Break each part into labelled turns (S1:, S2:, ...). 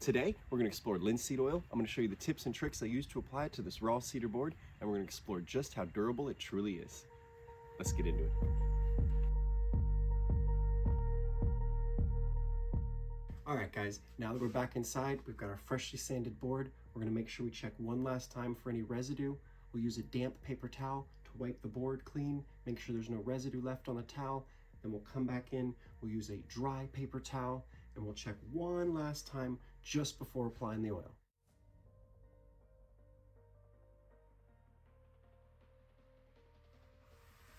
S1: Today, we're going to explore linseed oil. I'm going to show you the tips and tricks I use to apply it to this raw cedar board, and we're going to explore just how durable it truly is. Let's get into it. All right, guys, now that we're back inside, we've got our freshly sanded board. We're going to make sure we check one last time for any residue. We'll use a damp paper towel to wipe the board clean, make sure there's no residue left on the towel. Then we'll come back in, we'll use a dry paper towel, and we'll check one last time just before applying the oil.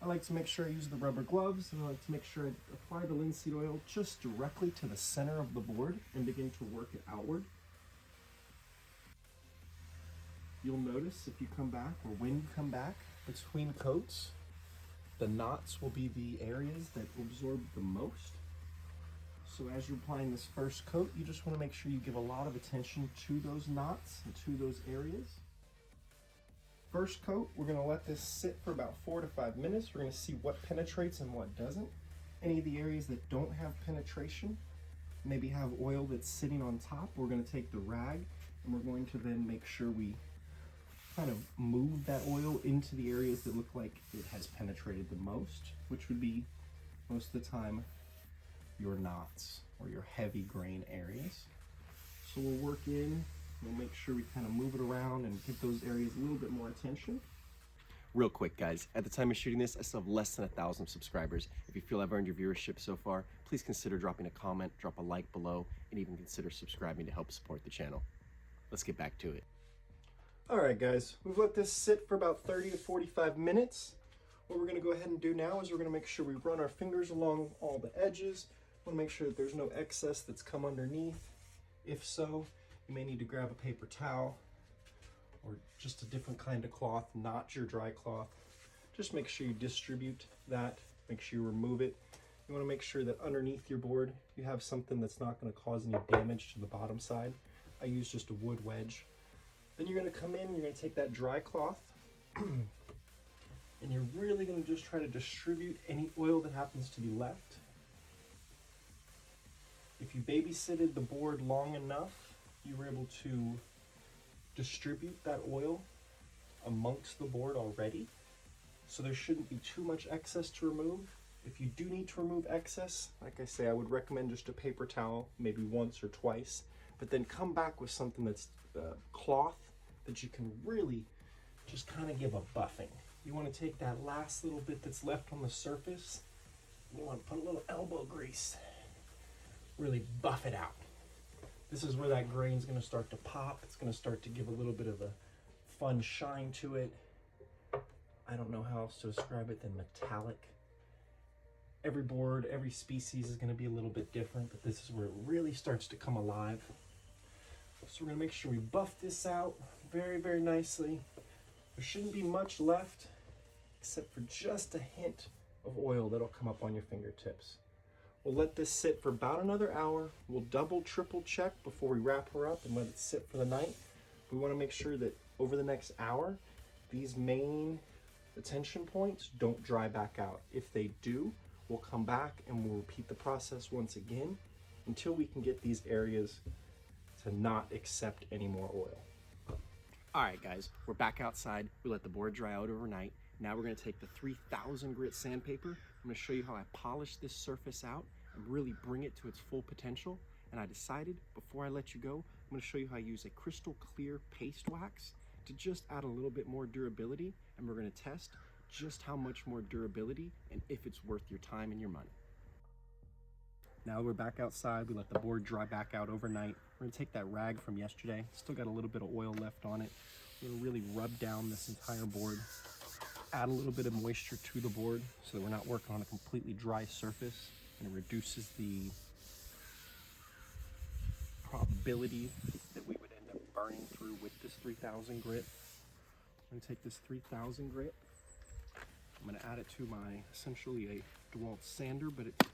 S1: I like to make sure I use the rubber gloves, and I like to make sure I apply the linseed oil just directly to the center of the board and begin to work it outward. You'll notice if you come back, or when you come back, between coats, the knots will be the areas that absorb the most. So as you're applying this first coat, you just want to make sure you give a lot of attention to those knots and to those areas. First coat, we're going to let this sit for about 4 to 5 minutes. We're going to see what penetrates and what doesn't. Any of the areas that don't have penetration, maybe have oil that's sitting on top, we're going to take the rag and we're going to then make sure we kind of move that oil into the areas that look like it has penetrated the most, which would be most of the time your knots or your heavy grain areas. So we'll work in, we'll make sure we kind of move it around and give those areas a little bit more attention. Real quick, guys, at the time of shooting this, I still have less than 1,000 subscribers. If you feel I've earned your viewership so far, please consider dropping a comment, drop a like below, and even consider subscribing to help support the channel. Let's get back to it. All right, guys, we've let this sit for about 30 to 45 minutes. What we're gonna go ahead and do now is we're gonna make sure we run our fingers along all the edges. We wanna make sure that there's no excess that's come underneath. If so, you may need to grab a paper towel or just a different kind of cloth, not your dry cloth. Just make sure you distribute that, make sure you remove it. You wanna make sure that underneath your board, you have something that's not gonna cause any damage to the bottom side. I use just a wood wedge. Then you're going to come in, you're going to take that dry cloth, and you're really going to just try to distribute any oil that happens to be left. If you babysitted the board long enough, you were able to distribute that oil amongst the board already. So there shouldn't be too much excess to remove. If you do need to remove excess, like I say, I would recommend just a paper towel, maybe once or twice, but then come back with something that's cloth that you can really just kind of give a buffing. You want to take that last little bit that's left on the surface, you want to put a little elbow grease, really buff it out. This is where that grain's going to start to pop. It's going to start to give a little bit of a fun shine to it. I don't know how else to describe it than metallic. Every board, every species is going to be a little bit different, but this is where it really starts to come alive. So we're going to make sure we buff this out very, very nicely. There shouldn't be much left except for just a hint of oil that'll come up on your fingertips. We'll let this sit for about another hour. We'll double, triple check before we wrap her up and let it sit for the night. We want to make sure that over the next hour, these main attention points don't dry back out. If they do, we'll come back and we'll repeat the process once again until we can get these areas to not accept any more oil. All right, guys, we're back outside. We let the board dry out overnight. Now we're going to take the 3000 grit sandpaper. I'm going to show you how I polish this surface out and really bring it to its full potential. And I decided, before I let you go, I'm going to show you how I use a crystal clear paste wax to just add a little bit more durability. And we're going to test just how much more durability and if it's worth your time and your money. Now we're back outside. We let the board dry back out overnight. We're gonna take that rag from yesterday. Still got a little bit of oil left on it. We're gonna really rub down this entire board. Add a little bit of moisture to the board so that we're not working on a completely dry surface, and it reduces the probability that we would end up burning through with this 3000 grit. I'm gonna take this 3000 grit. I'm gonna add it to my, essentially a DeWalt sander, but it's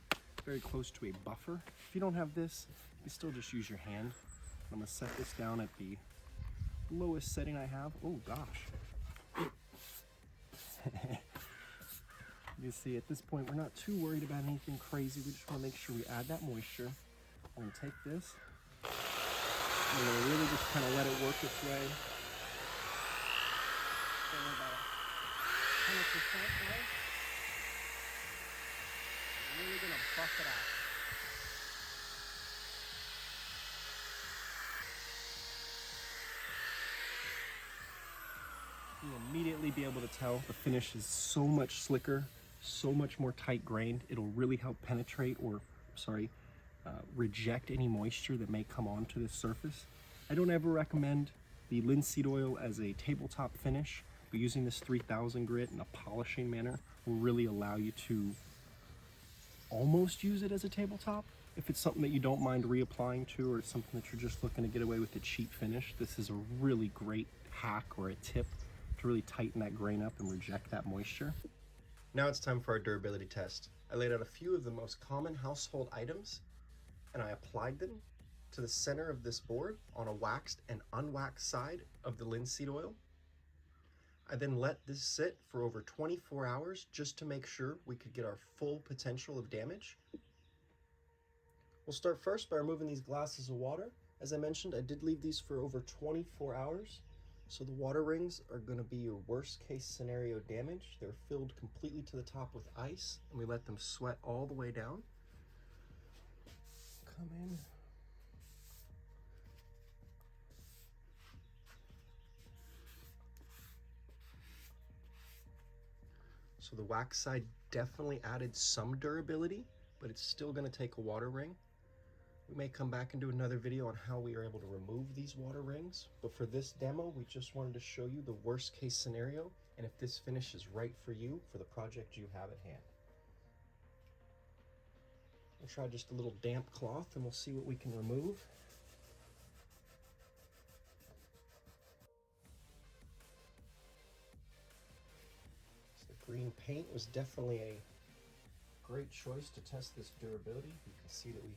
S1: very close to a buffer. If you don't have this, you still just use your hand. I'm gonna set this down at the lowest setting I have. Oh gosh. You see, at this point, we're not too worried about anything crazy. We just wanna make sure we add that moisture. We're gonna take this, kind of let it work its way. So we're about 100% there. We're really gonna buff it out. You'll immediately be able to tell the finish is so much slicker, so much more tight grained. It'll really help penetrate or, reject any moisture that may come onto this surface. I don't ever recommend the linseed oil as a tabletop finish, but using this 3000 grit in a polishing manner will really allow you to almost use it as a tabletop. If it's something that you don't mind reapplying to, or it's something that you're just looking to get away with a cheap finish, this is a really great hack or a tip to really tighten that grain up and reject that moisture. Now it's time for our durability test. I laid out a few of the most common household items and I applied them to the center of this board on a waxed and unwaxed side of the linseed oil. I then let this sit for over 24 hours just to make sure we could get our full potential of damage. We'll start first by removing these glasses of water. As I mentioned, I did leave these for over 24 hours. So the water rings are going to be your worst case scenario damage. They're filled completely to the top with ice, and we let them sweat all the way down. Come in. So the wax side definitely added some durability, but it's still going to take a water ring. We may come back and do another video on how we are able to remove these water rings, but for this demo, we just wanted to show you the worst case scenario and if this finish is right for you for the project you have at hand. We'll try just a little damp cloth and we'll see what we can remove. So the green paint was definitely a great choice to test this durability. You can see that we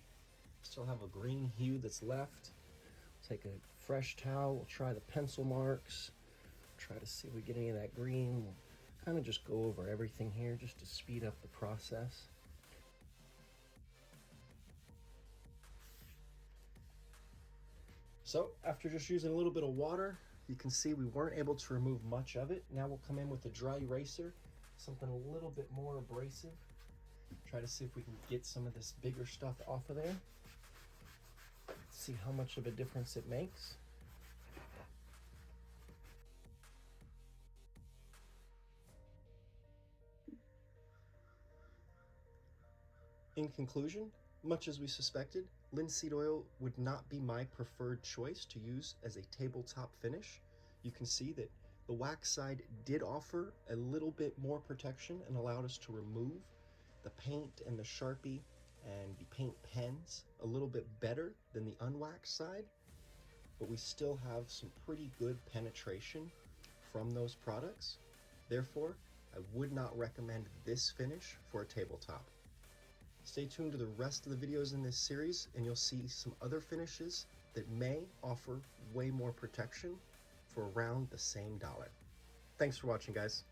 S1: still have a green hue that's left. Take a fresh towel, we'll try the pencil marks, try to see if we get any of that green. We'll kind of just go over everything here just to speed up the process. So after just using a little bit of water, you can see we weren't able to remove much of it. Now we'll come in with a dry eraser, something a little bit more abrasive. Try to see if we can get some of this bigger stuff off of there. See how much of a difference it makes. In conclusion, much as we suspected, linseed oil would not be my preferred choice to use as a tabletop finish. You can see that the wax side did offer a little bit more protection and allowed us to remove the paint and the Sharpie and the paint pens a little bit better than the unwaxed side, but we still have some pretty good penetration from those products. Therefore, I would not recommend this finish for a tabletop. Stay tuned to the rest of the videos in this series and you'll see some other finishes that may offer way more protection for around the same dollar. Thanks for watching, guys.